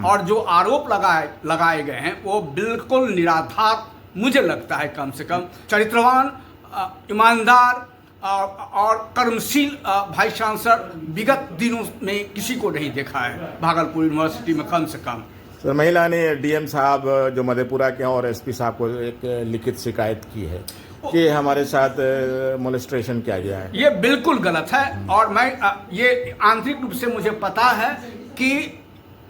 और जो आरोप लगाए गए हैं वो बिल्कुल निराधार मुझे लगता है। कम से कम चरित्रवान, ईमानदार और कर्मशील वाइस चांसलर विगत दिनों में किसी को नहीं देखा है भागलपुर यूनिवर्सिटी में, कम से कम। सर, महिला ने डीएम साहब जो मधेपुरा के और एसपी साहब को एक लिखित शिकायत की है कि हमारे साथ मोलेस्ट्रेशन किया गया है। ये बिल्कुल गलत है और मैं ये आंतरिक रूप से मुझे पता है कि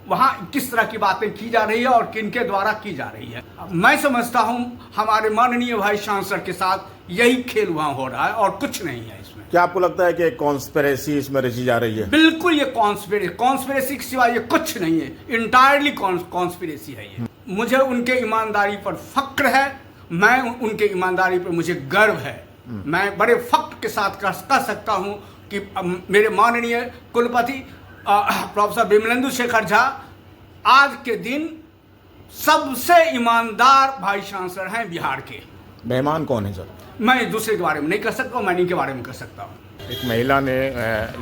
वहाँ किस तरह की बातें की जा रही है और किनके द्वारा की जा रही है। मैं समझता हूँ हमारे माननीय वाइस चांसलर के साथ यही खेल वहाँ हो रहा है और कुछ नहीं है इसमें। क्या आपको लगता है कि कॉन्स्पिरेसी इसमें रची जा रही है? बिल्कुल, ये कॉन्स्पिरेसी के सिवा ये कुछ नहीं है, इंटायरली कॉन्स्पिरेसी है ये। मुझे उनके ईमानदारी पर फक्र है, मैं उनके ईमानदारी पर मुझे गर्व है। मैं बड़े फक्र के साथ कह सकता हूँ कि मेरे माननीय कुलपति प्रोफेसर विमलेंदु शेखर झा आज के दिन सबसे ईमानदार वाइस चांसलर हैं बिहार के। मेहमान कौन है सर? मैं दूसरे के बारे में नहीं कर सकता हूँ, मैं इनके बारे में कर सकता हूँ। एक महिला ने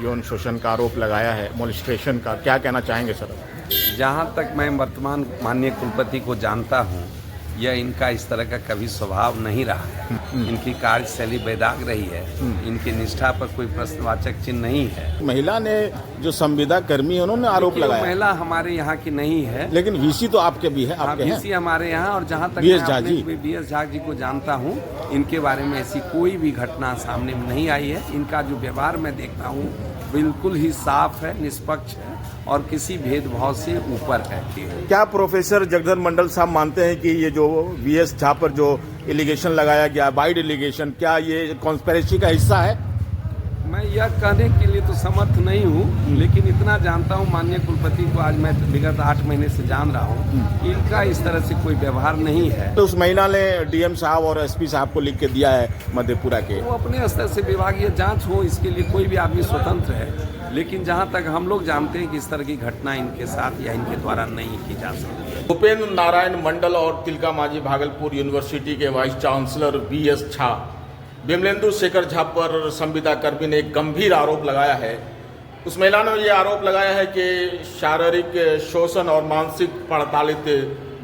यौन शोषण का आरोप लगाया है, मोलेस्ट्रेशन का, क्या कहना चाहेंगे सर? जहाँ तक मैं वर्तमान माननीय कुलपति को जानता हूँ, यह इनका इस तरह का कभी स्वभाव नहीं रहा है। इनकी कार्यशैली बेदाग रही है, इनकी निष्ठा पर कोई प्रश्नवाचक चिन्ह नहीं है। महिला ने जो संविदा कर्मी है उन्होंने आरोप लगाया। महिला हमारे यहाँ की नहीं है, लेकिन वीसी तो आपके भी है, आपके वीसी हमारे यहाँ। और जहाँ तक BS झा जी को जानता हूँ, इनके बारे में ऐसी कोई भी घटना सामने में नहीं आई है। इनका जो व्यवहार मैं देखता हूँ बिल्कुल ही साफ है, निष्पक्ष है और किसी भेदभाव से ऊपर है। क्या प्रोफेसर जगधर मंडल साहब मानते हैं कि ये जो VS झा पर जो एलिगेशन लगाया गया, वाइड एलिगेशन, क्या ये कॉन्स्पिरेसी का हिस्सा है? मैं यह कहने के लिए तो समर्थ नहीं हूँ, लेकिन इतना जानता हूँ माननीय कुलपति को आज मैं विगत 8 महीने से जान रहा हूँ, इनका इस तरह से कोई व्यवहार नहीं है। तो उस महिला ने डीएम साहब और एसपी साहब को लिख के दिया है मधेपुरा के। वो अपने स्तर से विभागीय जांच हो, इसके लिए कोई भी आदमी स्वतंत्र है, लेकिन जहाँ तक हम लोग जानते हैं कि इस तरह की घटना इनके साथ या इनके द्वारा नहीं की जा सकती। भूपेंद्र नारायण मंडल और तिलका मांझी भागलपुर यूनिवर्सिटी के vice chancellor VS Jha Vimalendu Shekhar Jha पर संविदा कर्मी ने एक गंभीर आरोप लगाया है। उस महिला ने ये आरोप लगाया है कि शारीरिक शोषण और मानसिक प्रताड़ित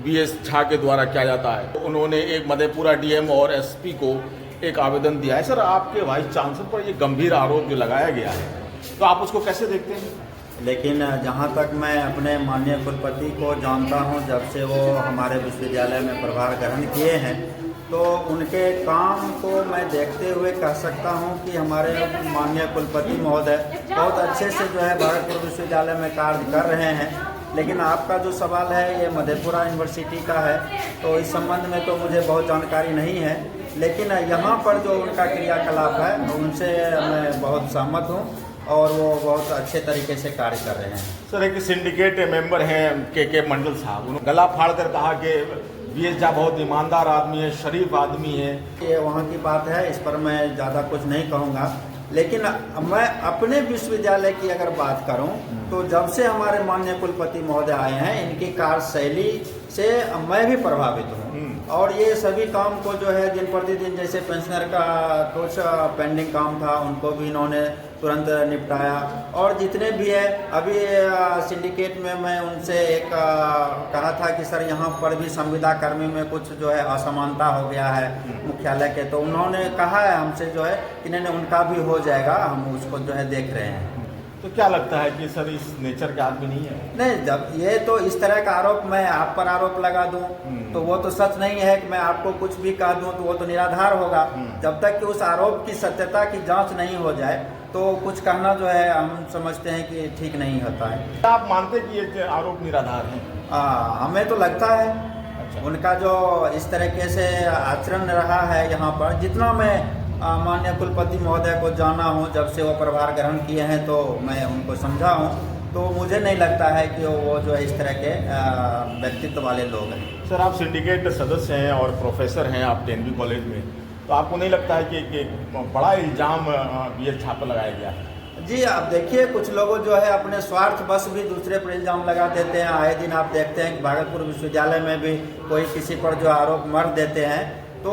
VS झा के द्वारा किया जाता है। उन्होंने एक मधेपुरा डीएम और एसपी को एक आवेदन दिया है। सर, आपके वाइस चांसलर पर ये गंभीर आरोप जो लगाया गया है, तो आप उसको कैसे देखते हैं? लेकिन जहाँ तक मैं अपने माननीय कुलपति को जानता हूँ, जब से वो हमारे विश्वविद्यालय में प्रभार ग्रहण किए हैं, तो उनके काम को मैं देखते हुए कह सकता हूँ कि हमारे माननीय कुलपति महोदय बहुत अच्छे से जो है भागलपुर विश्वविद्यालय में कार्य कर रहे हैं। लेकिन आपका जो सवाल है ये मधेपुरा यूनिवर्सिटी का है, तो इस संबंध में तो मुझे बहुत जानकारी नहीं है। लेकिन यहाँ पर जो उनका क्रियाकलाप है उनसे मैं बहुत सहमत हूँ और वो बहुत अच्छे तरीके से कार्य कर रहे हैं। सर, एक सिंडिकेट मेंबर हैं के मंडल साहब, उन्होंने गला फाड़ कर कहा कि VS झा बहुत ईमानदार आदमी है, शरीफ आदमी है। ये वहाँ की बात है, इस पर मैं ज़्यादा कुछ नहीं कहूँगा। लेकिन मैं अपने विश्वविद्यालय की अगर बात करूं तो जब से हमारे माननीय कुलपति महोदय आए हैं, इनकी कार्यशैली से मैं भी प्रभावित हूं। और ये सभी काम को जो है दिन प्रतिदिन, जैसे पेंशनर का कुछ पेंडिंग काम था उनको भी इन्होंने तुरंत निपटाया। और जितने भी है, अभी सिंडिकेट में मैं उनसे एक कहा था कि सर यहाँ पर भी संविदा कर्मी में कुछ जो है असमानता हो गया है मुख्यालय के, तो उन्होंने कहा है हमसे जो है कि नहीं उनका भी हो जाएगा, हम उसको जो है देख रहे हैं। तो क्या लगता है कि सर इस नेचर के आदमी नहीं है? नहीं, जब ये तो इस तरह का आरोप मैं आप पर आरोप लगा दूं तो वो तो सच नहीं है कि मैं आपको कुछ भी कह दूं तो वो तो निराधार होगा। जब तक कि उस आरोप की सत्यता की जांच नहीं हो जाए तो कुछ कहना जो है हम समझते हैं कि ठीक नहीं होता है। आप मानते हैं कि ये आरोप निराधार है? हमें तो लगता है। अच्छा। उनका जो इस तरीके से आचरण रहा है यहाँ पर, जितना मैं माननीय कुलपति महोदय को जाना हूँ, जब से वो प्रभार ग्रहण किए हैं तो मैं उनको समझा हूँ, तो मुझे नहीं लगता है कि वो जो है इस तरह के व्यक्तित्व वाले लोग हैं। सर, आप सिंडिकेट सदस्य हैं और प्रोफेसर हैं आप TNB कॉलेज में, तो आपको नहीं लगता है कि बड़ा इल्ज़ाम VS झा पर लगाया गया है? जी, आप देखिए, कुछ लोगों जो है अपने स्वार्थ बस भी दूसरे पर इल्ज़ाम लगा देते हैं। आए दिन आप देखते हैं कि भागलपुर विश्वविद्यालय में भी कोई किसी पर जो आरोप मढ़ देते हैं, तो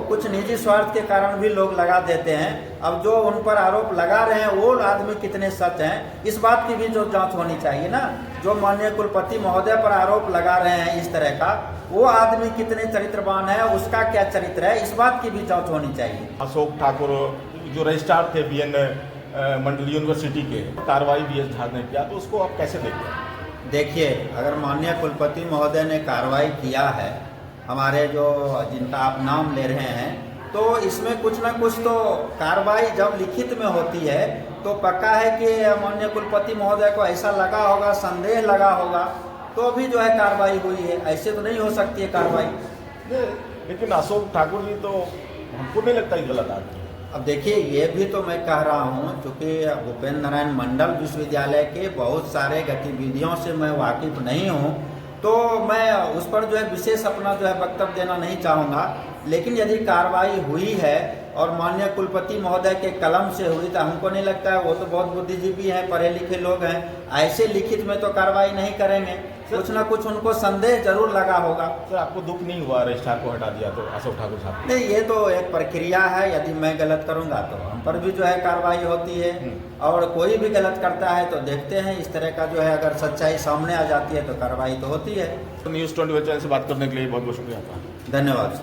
कुछ निजी स्वार्थ के कारण भी लोग लगा देते हैं। अब जो उन पर आरोप लगा रहे हैं वो आदमी कितने सच हैं, इस बात की भी जो जांच होनी चाहिए ना। जो माननीय कुलपति महोदय पर आरोप लगा रहे हैं इस तरह का, वो आदमी कितने चरित्रवान है, उसका क्या चरित्र है, इस बात की भी जांच होनी चाहिए। अशोक ठाकुर जो रजिस्ट्रार थे बीएन मंडल यूनिवर्सिटी के, कार्रवाई बीएस झा ने किया, तो उसको आप कैसे देखते हैं? देखिए, अगर माननीय कुलपति महोदय ने कार्रवाई किया है, हमारे जो जिनका आप नाम ले रहे हैं, तो इसमें कुछ ना कुछ तो कार्रवाई जब लिखित में होती है तो पक्का है कि माननीय कुलपति महोदय को ऐसा लगा होगा, संदेह लगा होगा, तो भी जो है कार्रवाई हुई है। ऐसे तो नहीं हो सकती है कार्रवाई। लेकिन अशोक ठाकुर जी तो हमको नहीं लगता ही गलत आदमी। अब देखिए, ये भी तो मैं कह रहा हूँ, चूँकि भूपेन्द्र नारायण मंडल विश्वविद्यालय के बहुत सारे गतिविधियों से मैं वाकिफ नहीं हूँ, तो मैं उस पर जो है विशेष अपना जो है वक्तव्य देना नहीं चाहूँगा। लेकिन यदि कार्रवाई हुई है और माननीय कुलपति महोदय के कलम से हुई, तो हमको नहीं लगता है, वो तो बहुत बुद्धिजीवी हैं, पढ़े लिखे लोग हैं, ऐसे लिखित में तो कार्रवाई नहीं करेंगे। कुछ ना कुछ उनको संदेह जरूर लगा होगा। सर, आपको दुख नहीं हुआ रजिस्ट्रार को हटा दिया तो अशोक ठाकुर साहब? नहीं, ये तो एक प्रक्रिया है। यदि मैं गलत करूंगा तो हम पर भी जो है कार्रवाई होती है, और कोई भी गलत करता है तो देखते हैं इस तरह का जो है, अगर सच्चाई सामने आ जाती है तो कार्रवाई तो होती है। न्यूज़ 24 चैनल से बात करने के लिए बहुत बहुत शुक्रिया आपका। धन्यवाद।